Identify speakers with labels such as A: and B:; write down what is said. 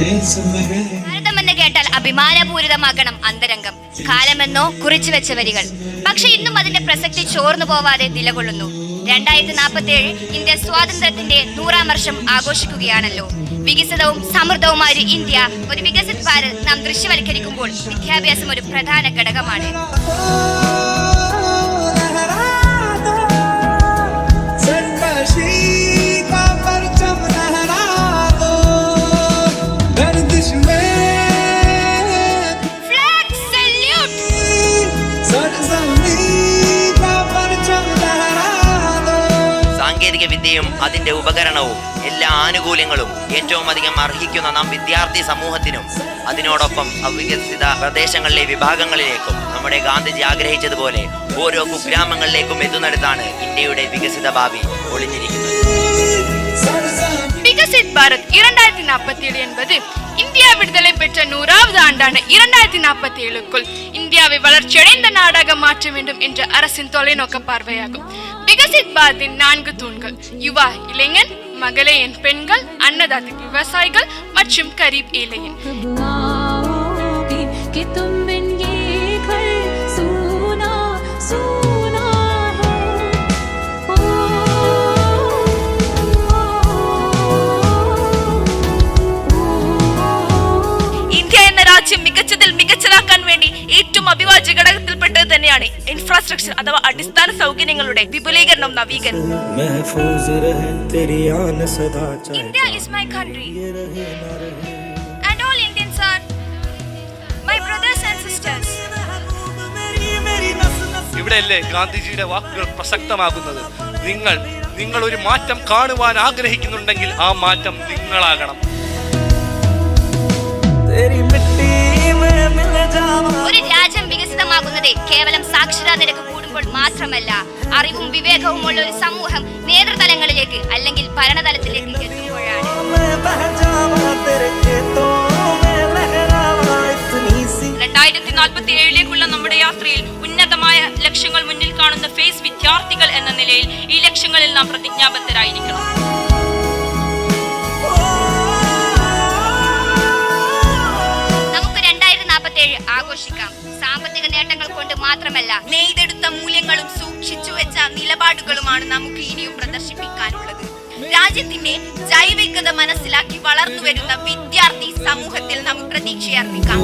A: ഭാരതമെന്ന് കേട്ടാൽ അഭിമാനപൂരിതമാക്കണം അന്തരംഗം. കാലമെന്നോ കുറിച്ചു വെച്ച വരികൾ. പക്ഷെ ഇന്നും അതിന്റെ പ്രസക്തി ചോർന്നു പോവാതെ നിലകൊള്ളുന്നു. 2047 ഇന്ത്യ സ്വാതന്ത്ര്യത്തിന്റെ 100ാം വർഷം ആഘോഷിക്കുകയാണല്ലോ. വികസിതവും സമൃദ്ധവുമായ ഒരു ഇന്ത്യ, ഒരു വികസിത് ഭാരത് നാം ദൃശ്യവൽക്കരിക്കുമ്പോൾ വിദ്യാഭ്യാസം ഒരു പ്രധാന ഘടകമാണ്.
B: സാങ്കേതിക വിദ്യയും അതിന്റെ ഉപകരണവും എല്ലാ ആനുകൂല്യങ്ങളും ഏറ്റവും അധികം അർഹിക്കുന്ന നാം വിദ്യാർത്ഥി സമൂഹത്തിനും അതിനോടൊപ്പം അവികസിത പ്രദേശങ്ങളിലെ വിഭാഗങ്ങളിലേക്കും നമ്മുടെ ഗാന്ധിജി ആഗ്രഹിച്ചതുപോലെ ഓരോ കുഗ്രാമങ്ങളിലേക്കും എത്തുന്നിടത്താണ് ഇന്ത്യയുടെ വികസിത ഭാവി ഒളിഞ്ഞിരിക്കുന്നത്.
C: விகசித் பாரத் 2047 என்பது இந்தியா விடுதலை பெற்ற 100வது ஆண்டான 2047க்குள் இந்தியாவை வளர்ச்சியடைந்த நாடாக மாற்ற வேண்டும் என்ற அரசின் தொலைநோக்க பார்வையாகும். விகசித் பாரத்தின் 4 தூண்கள்: யுவா இளைஞன், மகளேயன் பெண்கள், அன்னதாதி விவசாயிகள் மற்றும் கரீப் ஏழையன்.
D: രാജ്യം മികച്ചതിൽ മികച്ചതാക്കാൻ വേണ്ടി ഏറ്റവും അഭിവാജ്യ ഘടകത്തിൽപ്പെട്ടത് തന്നെയാണ് ഇൻഫ്രാസ്ട്രക്ചർ അഥവാ അടിസ്ഥാന സൗകര്യങ്ങളുടെ വിപുലീകരണം, നവീകരണം.
A: India is my country and all Indians are my brothers and sisters.
E: ഇവിടെയല്ലേ ഗാന്ധിജിയുടെ വാക്കുകൾ പ്രസക്തമാകുന്നത്. നിങ്ങൾ ഒരു മാറ്റം കാണുവാൻ ആഗ്രഹിക്കുന്നുണ്ടെങ്കിൽ ആ മാറ്റം നിങ്ങളാകണം.
A: ഒരു രാജ്യം വികസിതമാകുന്നത് കേവലം സാക്ഷരതാ നിരക്ക് കൂടുമ്പോൾ മാത്രമല്ല, അറിവും വിവേകവും ഉള്ള ഒരു സമൂഹം നേതൃതലങ്ങളിലേക്ക് അല്ലെങ്കിൽ ഭരണതലത്തിലേക്ക് എത്തുമ്പോഴാണ്.
D: 2047ലേക്കുള്ള നമ്മുടെ യാത്രയിൽ ഉന്നതമായ ലക്ഷ്യങ്ങൾ മുന്നിൽ കാണുന്ന ഫേസ് വിദ്യാർത്ഥികൾ എന്ന നിലയിൽ ഈ ലക്ഷ്യങ്ങളിൽ നാം പ്രതിജ്ഞാബദ്ധരായിരിക്കണം.
A: ആഘോഷിക്കാം. സാമ്പത്തിക നേട്ടങ്ങൾ കൊണ്ട് മാത്രമല്ല,
D: നെയ്തെടുത്ത മൂല്യങ്ങളും സൂക്ഷിച്ചു വെച്ച നിലപാടുകളുമാണ് നമുക്ക് ഇനിയും പ്രദർശിപ്പിക്കാനുള്ളത്. രാജ്യത്തിന്റെ ജൈവികത മനസ്സിലാക്കി വളർന്നു വരുന്ന വിദ്യാർത്ഥി സമൂഹത്തിൽ നമുക്ക് പ്രതീക്ഷയർപ്പിക്കാം.